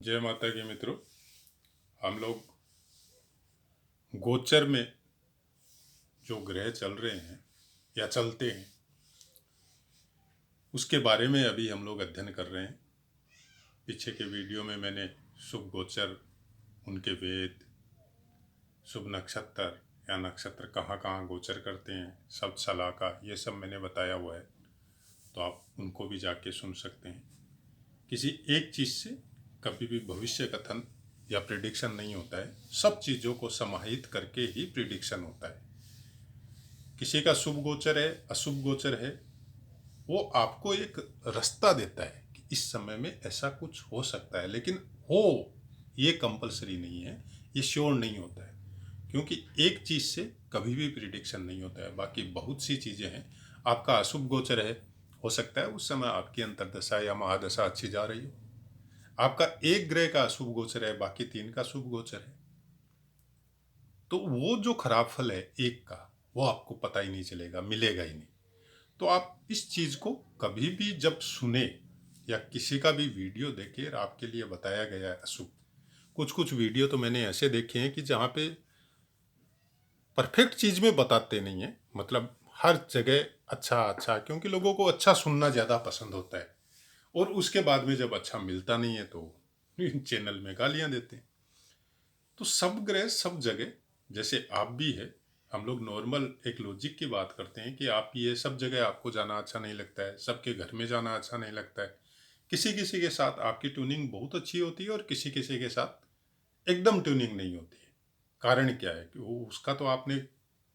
जय माता की मित्रों। हम लोग गोचर में जो ग्रह चल रहे हैं या चलते हैं उसके बारे में अभी हम लोग अध्ययन कर रहे हैं। पीछे के वीडियो में मैंने शुभ गोचर, उनके वेद, शुभ नक्षत्र या नक्षत्र कहाँ कहाँ गोचर करते हैं, सब सलाह का ये सब मैंने बताया हुआ है, तो आप उनको भी जाके सुन सकते हैं। किसी एक चीज़ से कभी भी भविष्य कथन या प्रिडिक्शन नहीं होता है, सब चीज़ों को समाहित करके ही प्रिडिक्शन होता है। किसी का शुभ गोचर है, अशुभ गोचर है, वो आपको एक रास्ता देता है कि इस समय में ऐसा कुछ हो सकता है, लेकिन हो ये कंपलसरी नहीं है, ये श्योर नहीं होता है, क्योंकि एक चीज़ से कभी भी प्रिडिक्शन नहीं होता है। बाकी बहुत सी चीज़ें हैं। आपका अशुभ गोचर है, हो सकता है उस समय आपकी अंतर्दशा या महादशा अच्छी जा रही हो। आपका एक ग्रह का अशुभ गोचर है, बाकी 3 का शुभ गोचर है, तो वो जो खराब फल है एक का, वो आपको पता ही नहीं चलेगा, मिलेगा ही नहीं। तो आप इस चीज़ को कभी भी जब सुने या किसी का भी वीडियो देखे और आपके लिए बताया गया है अशुभ, कुछ कुछ वीडियो तो मैंने ऐसे देखे हैं कि जहाँ पे परफेक्ट चीज़ में बताते नहीं है, मतलब हर जगह अच्छा अच्छा, क्योंकि लोगों को अच्छा सुनना ज़्यादा पसंद होता है, और उसके बाद में जब अच्छा मिलता नहीं है तो चैनल में गालियाँ देते हैं। तो सब ग्रह सब जगह, जैसे आप भी है, हम लोग नॉर्मल एक लॉजिक की बात करते हैं कि आप ये सब जगह आपको जाना अच्छा नहीं लगता है, सबके घर में जाना अच्छा नहीं लगता है। किसी किसी के साथ आपकी ट्यूनिंग बहुत अच्छी होती है और किसी किसी के साथ एकदम ट्यूनिंग नहीं होती है। कारण क्या है कि वो उसका तो आपने,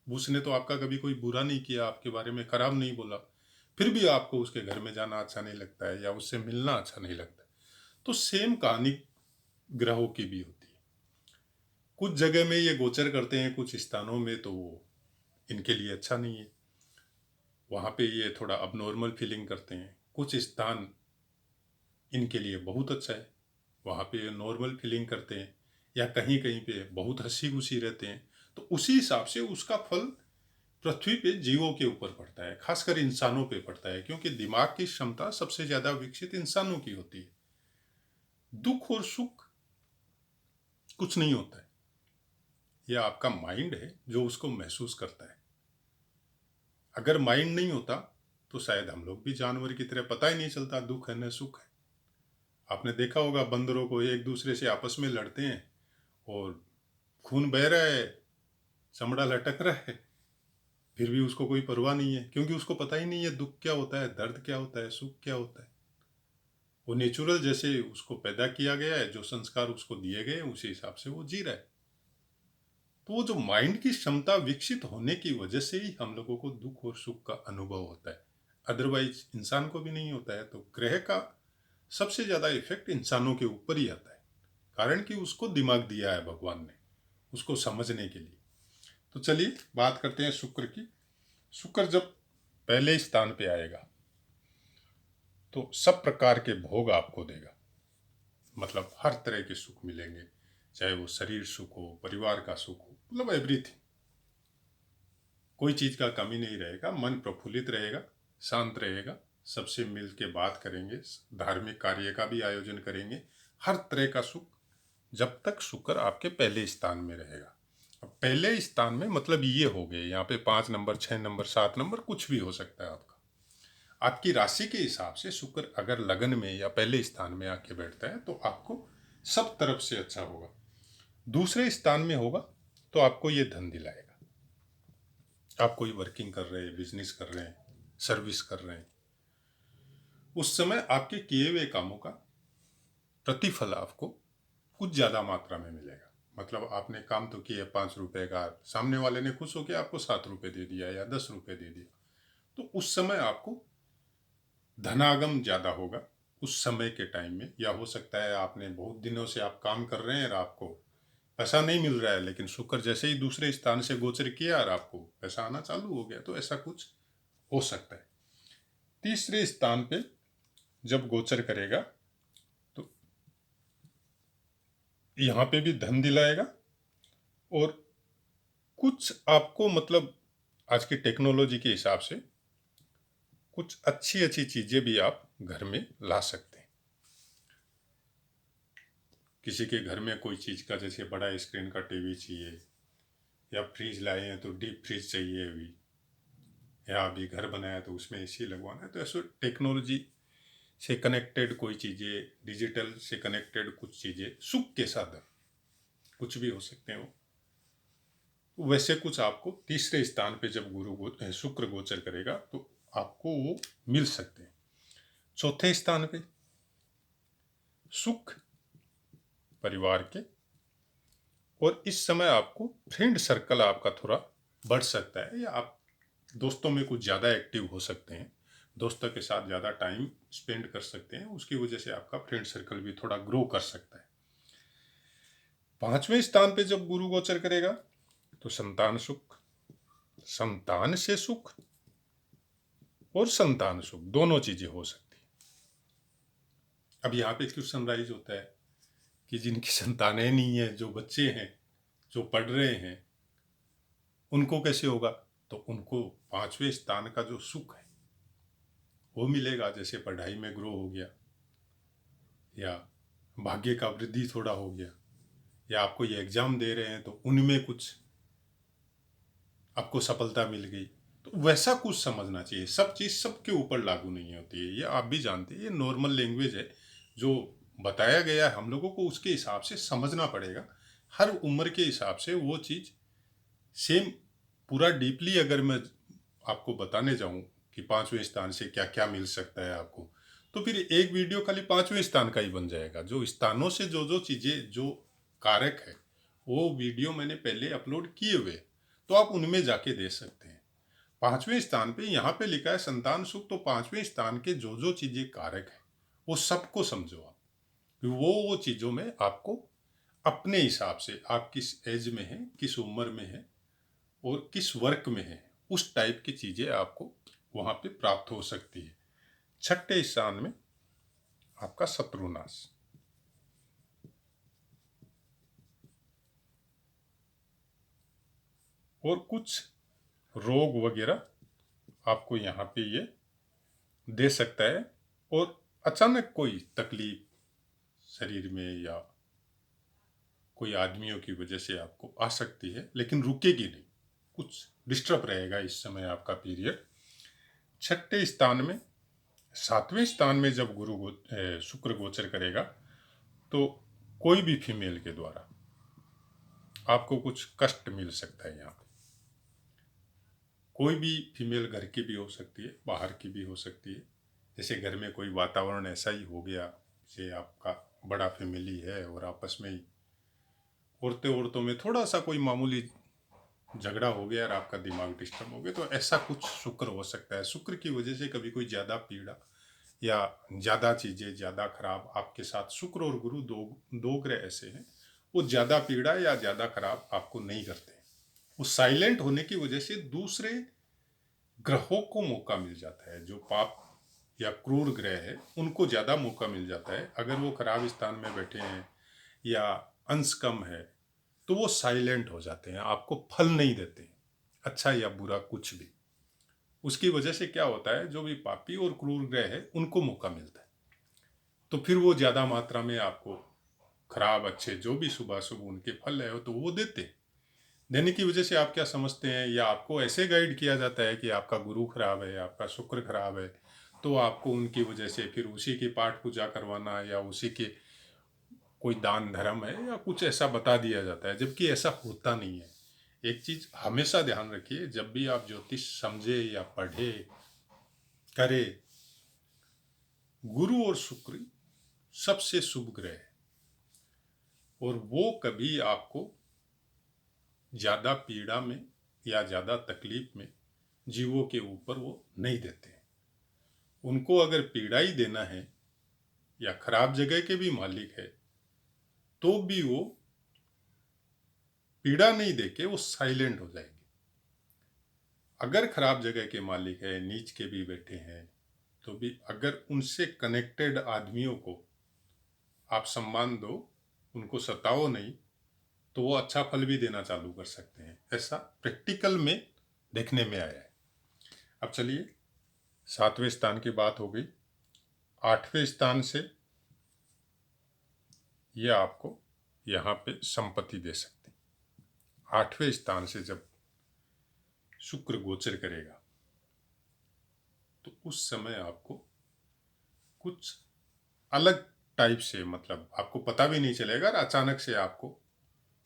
उसने तो आपका कभी कोई बुरा नहीं किया, आपके बारे में खराब नहीं बोला, फिर भी आपको उसके घर में जाना अच्छा नहीं लगता है या उससे मिलना अच्छा नहीं लगता है। तो सेम कहानी ग्रहों की भी होती है। कुछ जगह में ये गोचर करते हैं, कुछ स्थानों में तो वो इनके लिए अच्छा नहीं है, वहाँ पे ये थोड़ा अबनॉर्मल फीलिंग करते हैं। कुछ स्थान इनके लिए बहुत अच्छा है, वहाँ पे ये नॉर्मल फीलिंग करते हैं, या कहीं कहीं पे बहुत हंसी खुशी रहते हैं। तो उसी हिसाब से उसका फल पृथ्वी पे जीवों के ऊपर पड़ता है, खासकर इंसानों पे पड़ता है, क्योंकि दिमाग की क्षमता सबसे ज़्यादा विकसित इंसानों की होती है। दुख और सुख कुछ नहीं होता है, यह आपका माइंड है जो उसको महसूस करता है। अगर माइंड नहीं होता तो शायद हम लोग भी जानवर की तरह, पता ही नहीं चलता दुख है न सुख है। आपने देखा होगा बंदरों को, एक दूसरे से आपस में लड़ते हैं और खून बह रहा है, चमड़ा लटक रहा है, फिर भी उसको कोई परवाह नहीं है, क्योंकि उसको पता ही नहीं है दुख क्या होता है, दर्द क्या होता है, सुख क्या होता है। वो नेचुरल जैसे उसको पैदा किया गया है, जो संस्कार उसको दिए गए उसी हिसाब से वो जी रहा है। तो वो जो माइंड की क्षमता विकसित होने की वजह से ही हम लोगों को दुख और सुख का अनुभव होता है, अदरवाइज इंसान को भी नहीं होता है। तो ग्रह का सबसे ज़्यादा इफेक्ट इंसानों के ऊपर ही आता है, कारण कि उसको दिमाग दिया है भगवान ने उसको समझने के लिए। तो चलिए बात करते हैं शुक्र की। शुक्र जब पहले स्थान पे आएगा तो सब प्रकार के भोग आपको देगा, मतलब हर तरह के सुख मिलेंगे, चाहे वो शरीर सुख हो, परिवार का सुख हो, मतलब एवरीथिंग। कोई चीज़ का कमी नहीं रहेगा, मन प्रफुल्लित रहेगा, शांत रहेगा, सबसे मिल के बात करेंगे, धार्मिक कार्य का भी आयोजन करेंगे, हर तरह का सुख, जब तक शुक्र आपके पहले स्थान में रहेगा। अब पहले स्थान में मतलब ये हो गए, यहाँ पे 5 नंबर, 6 नंबर, 7 नंबर, कुछ भी हो सकता है आपका। आपकी राशि के हिसाब से शुक्र अगर लगन में या पहले स्थान में आके बैठता है तो आपको सब तरफ से अच्छा होगा। दूसरे स्थान में होगा तो आपको ये धन दिलाएगा। आप कोई वर्किंग कर रहे हैं, बिजनेस कर रहे हैं, सर्विस कर रहे हैं, उस समय आपके किए हुए कामों का प्रतिफल आपको कुछ ज़्यादा मात्रा में मिलेगा। मतलब आपने काम तो किया 5 रुपए का, सामने वाले ने खुश होकर आपको 7 रुपए दे दिया या 10 रुपए दे दिया, तो उस समय आपको धनागम ज़्यादा होगा उस समय के टाइम में। या हो सकता है आपने बहुत दिनों से आप काम कर रहे हैं और आपको पैसा नहीं मिल रहा है, लेकिन शुक्र जैसे ही दूसरे स्थान से गोचर किया और आपको पैसा आना चालू हो गया, तो ऐसा कुछ हो सकता है। तीसरे स्थान पे जब गोचर करेगा तो यहाँ पे भी धन दिलाएगा, और कुछ आपको, मतलब आज की टेक्नोलॉजी के हिसाब से कुछ अच्छी अच्छी चीज़ें भी आप घर में ला सकते हैं। किसी के घर में कोई चीज़ का जैसे बड़ा स्क्रीन का टीवी चाहिए, या फ्रिज लाए हैं तो डीप फ्रिज चाहिए अभी, या अभी घर बनाया तो उसमें एसी लगवाना है, तो ऐसे टेक्नोलॉजी से कनेक्टेड कोई चीज़ें, डिजिटल से कनेक्टेड कुछ चीज़ें, सुख के साधन कुछ भी हो सकते हैं वो। वैसे कुछ आपको तीसरे स्थान पे जब शुक्र गोचर करेगा तो आपको वो मिल सकते हैं। चौथे स्थान पे सुख परिवार के, और इस समय आपको फ्रेंड सर्कल आपका थोड़ा बढ़ सकता है, या आप दोस्तों में कुछ ज़्यादा एक्टिव हो सकते हैं, दोस्तों के साथ ज़्यादा टाइम स्पेंड कर सकते हैं, उसकी वजह से आपका फ्रेंड सर्कल भी थोड़ा ग्रो कर सकता है। पांचवें स्थान पे जब गुरु गोचर करेगा तो संतान सुख, संतान से सुख और संतान सुख दोनों चीजें हो सकती है। अब यहाँ पे क्यों सनराइज होता है कि जिनकी संतानें नहीं है, जो बच्चे हैं, जो पढ़ रहे हैं, उनको कैसे होगा? तो उनको पांचवें स्थान का जो सुख है वो मिलेगा, जैसे पढ़ाई में ग्रो हो गया, या भाग्य का वृद्धि थोड़ा हो गया, या आप कोई एग्जाम दे रहे हैं तो उनमें कुछ आपको सफलता मिल गई, तो वैसा कुछ समझना चाहिए। सब चीज़ सबके ऊपर लागू नहीं होती है, ये आप भी जानते हैं, ये नॉर्मल लैंग्वेज है, जो बताया गया है हम लोगों को उसके हिसाब से समझना पड़ेगा। हर उम्र के हिसाब से वो चीज़ सेम पूरा डीपली अगर मैं आपको बताने जाऊं कि पांचवें स्थान से क्या क्या मिल सकता है आपको, तो फिर एक वीडियो खाली पांचवें स्थान का ही बन जाएगा। जो स्थानों से जो जो चीज़ें, जो कारक है, वो वीडियो मैंने पहले अपलोड किए हुए, तो आप उनमें जाके दे सकते हैं। पांचवें स्थान पे यहाँ पे लिखा है संतान सुख, तो पांचवें स्थान के जो जो चीज़ें कारक है वो सबको समझो आप, वो चीज़ों में आपको अपने हिसाब से, आप किस एज में हैं, किस उम्र में हैं और किस वर्क में है, उस टाइप की चीज़ें आपको वहाँ पे प्राप्त हो सकती है। छठे स्थान में आपका शत्रुनाश, और कुछ रोग वगैरह आपको यहाँ पे ये दे सकता है, और अचानक कोई तकलीफ शरीर में या कोई आदमियों की वजह से आपको आ सकती है, लेकिन रुकेगी नहीं, कुछ डिस्टर्ब रहेगा इस समय आपका पीरियड। छठे स्थान में, सातवें स्थान में जब शुक्र गोचर करेगा तो कोई भी फीमेल के द्वारा आपको कुछ कष्ट मिल सकता है। यहाँ पे कोई भी फीमेल घर की भी हो सकती है, बाहर की भी हो सकती है। जैसे घर में कोई वातावरण ऐसा ही हो गया, जैसे आपका बड़ा फैमिली है और आपस में ही औरतों में थोड़ा सा कोई मामूली झगड़ा हो गया और आपका दिमाग डिस्टर्ब हो गया, तो ऐसा कुछ शुक्र हो सकता है। शुक्र की वजह से कभी कोई ज़्यादा पीड़ा या ज़्यादा चीज़ें ज़्यादा खराब आपके साथ, शुक्र और गुरु दो ग्रह ऐसे हैं, वो ज़्यादा पीड़ा या ज़्यादा खराब आपको नहीं करते। वो साइलेंट होने की वजह से दूसरे ग्रहों को मौका मिल जाता है, जो पाप या क्रूर ग्रह है उनको ज़्यादा मौका मिल जाता है। अगर वो खराब स्थान में बैठे हैं या अंश कम है तो वो साइलेंट हो जाते हैं, आपको फल नहीं देते, अच्छा या बुरा कुछ भी। उसकी वजह से क्या होता है, जो भी पापी और क्रूर ग्रह है उनको मौका मिलता है, तो फिर वो ज़्यादा मात्रा में आपको खराब अच्छे जो भी शुभ अशुभ उनके फल है तो वो देते हैं। देने की वजह से आप क्या समझते हैं, या आपको ऐसे गाइड किया जाता है कि आपका गुरु खराब है, आपका शुक्र खराब है, तो आपको उनकी वजह से फिर उसी की पाठ पूजा करवाना या उसी के कोई दान धर्म है या कुछ ऐसा बता दिया जाता है, जबकि ऐसा होता नहीं है। एक चीज़ हमेशा ध्यान रखिए, जब भी आप ज्योतिष समझे या पढ़े करे, गुरु और शुक्र सबसे शुभ ग्रह है, और वो कभी आपको ज़्यादा पीड़ा में या ज़्यादा तकलीफ में जीवों के ऊपर वो नहीं देते। उनको अगर पीड़ा ही देना है या खराब जगह के भी मालिक है तो भी वो पीड़ा नहीं देके वो साइलेंट हो जाएंगे। अगर खराब जगह के मालिक है, नीच के भी बैठे हैं, तो भी अगर उनसे कनेक्टेड आदमियों को आप सम्मान दो, उनको सताओ नहीं, तो वो अच्छा फल भी देना चालू कर सकते हैं। ऐसा प्रैक्टिकल में देखने में आया है। अब चलिए, सातवें स्थान की बात हो गई। आठवें स्थान से ये आपको यहाँ पे संपत्ति दे सकते हैं। 8वें स्थान से जब शुक्र गोचर करेगा तो उस समय आपको कुछ अलग टाइप से, मतलब आपको पता भी नहीं चलेगा और अचानक से आपको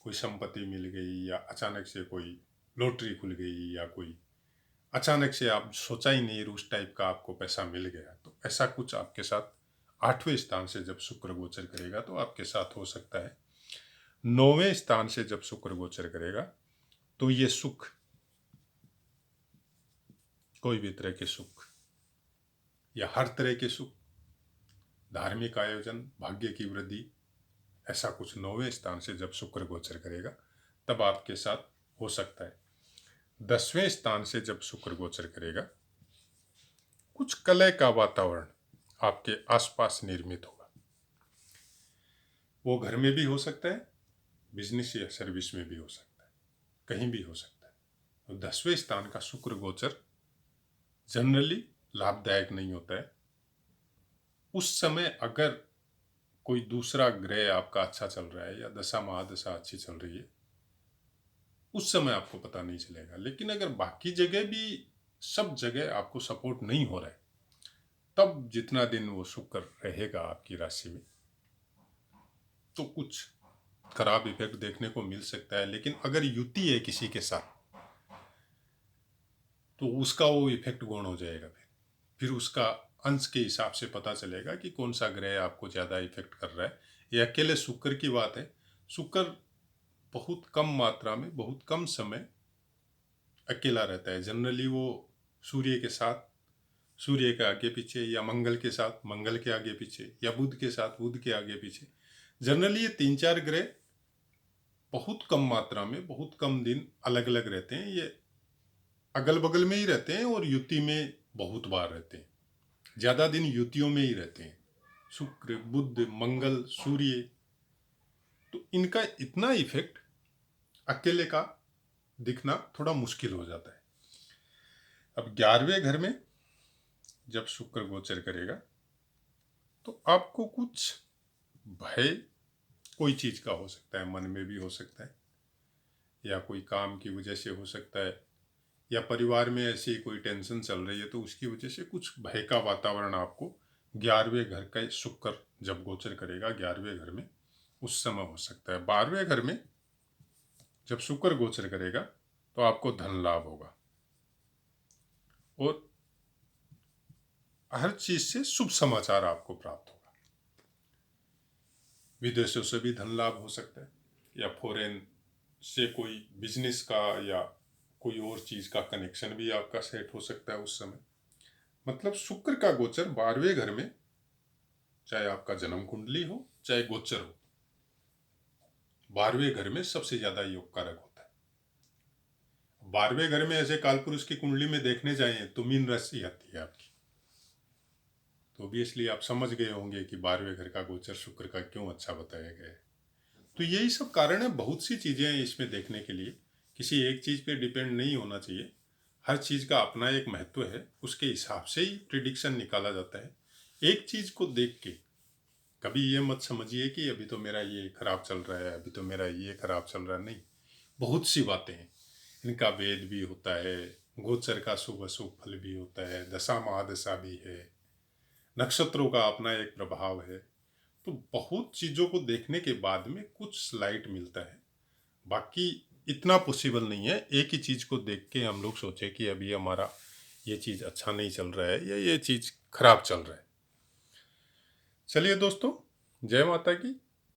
कोई संपत्ति मिल गई, या अचानक से कोई लॉटरी खुल गई, या कोई अचानक से आप सोचा ही नहीं उस टाइप का आपको पैसा मिल गया। तो ऐसा कुछ आपके साथ 8वें स्थान से जब शुक्र गोचर करेगा तो आपके साथ हो सकता है। 9वें स्थान से जब शुक्र गोचर करेगा तो ये सुख, कोई भी तरह के सुख या हर तरह के सुख, धार्मिक आयोजन, भाग्य की वृद्धि, ऐसा कुछ 9वें स्थान से जब शुक्र गोचर करेगा तब आपके साथ हो सकता है। 10वें स्थान से जब शुक्र गोचर करेगा कुछ कलह का वातावरण आपके आसपास निर्मित होगा। वो घर में भी हो सकता है, बिजनेस या सर्विस में भी हो सकता है, कहीं भी हो सकता है। तो 10वें स्थान का शुक्र गोचर जनरली लाभदायक नहीं होता है। उस समय अगर कोई दूसरा ग्रह आपका अच्छा चल रहा है या दशा महादशा अच्छी चल रही है, उस समय आपको पता नहीं चलेगा। लेकिन अगर बाकी जगह भी, सब जगह आपको सपोर्ट नहीं हो रहा है, तब जितना दिन वो शुक्र रहेगा आपकी राशि में तो कुछ खराब इफेक्ट देखने को मिल सकता है। लेकिन अगर युति है किसी के साथ तो उसका वो इफेक्ट गौण हो जाएगा। फिर उसका अंश के हिसाब से पता चलेगा कि कौन सा ग्रह आपको ज़्यादा इफेक्ट कर रहा है। ये अकेले शुक्र की बात है। शुक्र बहुत कम मात्रा में, बहुत कम समय अकेला रहता है। जनरली वो सूर्य के साथ, सूर्य के आगे पीछे, या मंगल के साथ, मंगल के आगे पीछे, या बुध के साथ, बुध के आगे पीछे। जनरली ये 3-4 ग्रह बहुत कम मात्रा में, बहुत कम दिन अलग अलग रहते हैं। ये अगल बगल में ही रहते हैं और युति में बहुत बार रहते हैं। ज़्यादा दिन युतियों में ही रहते हैं, शुक्र, बुध, मंगल, सूर्य। तो इनका इतना इफेक्ट अकेले का दिखना थोड़ा मुश्किल हो जाता है। अब 11वें घर में जब शुक्र गोचर करेगा तो आपको कुछ भय कोई चीज़ का हो सकता है, मन में भी हो सकता है, या कोई काम की वजह से हो सकता है, या परिवार में ऐसी कोई टेंशन चल रही है तो उसकी वजह से कुछ भय का वातावरण आपको 11वें घर का शुक्र जब गोचर करेगा 11वें घर में, उस समय हो सकता है। 12वें घर में जब शुक्र गोचर करेगा तो आपको धन लाभ होगा और हर चीज से शुभ समाचार आपको प्राप्त होगा। विदेशों से भी धन लाभ हो सकता है, या फॉरेन से कोई बिजनेस का या कोई और चीज का कनेक्शन भी आपका सेट हो सकता है उस समय। मतलब शुक्र का गोचर 12वें घर में, चाहे आपका जन्म कुंडली हो चाहे गोचर हो, 12वें घर में सबसे ज्यादा योग कारक होता है। 12वें घर में ऐसे कालपुरुष की कुंडली में देखने जाए तो मीन राशि आती है आपकी। तो ऑब्वियसली आप समझ गए होंगे कि 12वें घर का गोचर शुक्र का क्यों अच्छा बताया गया है। तो यही सब कारण है। बहुत सी चीज़ें हैं इसमें देखने के लिए, किसी एक चीज़ पे डिपेंड नहीं होना चाहिए। हर चीज़ का अपना एक महत्व है, उसके हिसाब से ही प्रिडिक्शन निकाला जाता है। एक चीज़ को देख के कभी ये मत समझिए कि अभी तो मेरा ये खराब चल रहा है, अभी तो मेरा ये खराब चल रहा है। नहीं, बहुत सी बातें हैं, इनका वेद भी होता है, गोचर का शुभ अशुभ फल भी होता है, दशा महादशा भी है, नक्षत्रों का अपना एक प्रभाव है। तो बहुत चीज़ों को देखने के बाद में कुछ स्लाइट मिलता है। बाकी इतना पॉसिबल नहीं है एक ही चीज़ को देख के हम लोग सोचे कि अभी हमारा ये चीज़ अच्छा नहीं चल रहा है या ये चीज़ खराब चल रहा है। चलिए दोस्तों, जय माता की।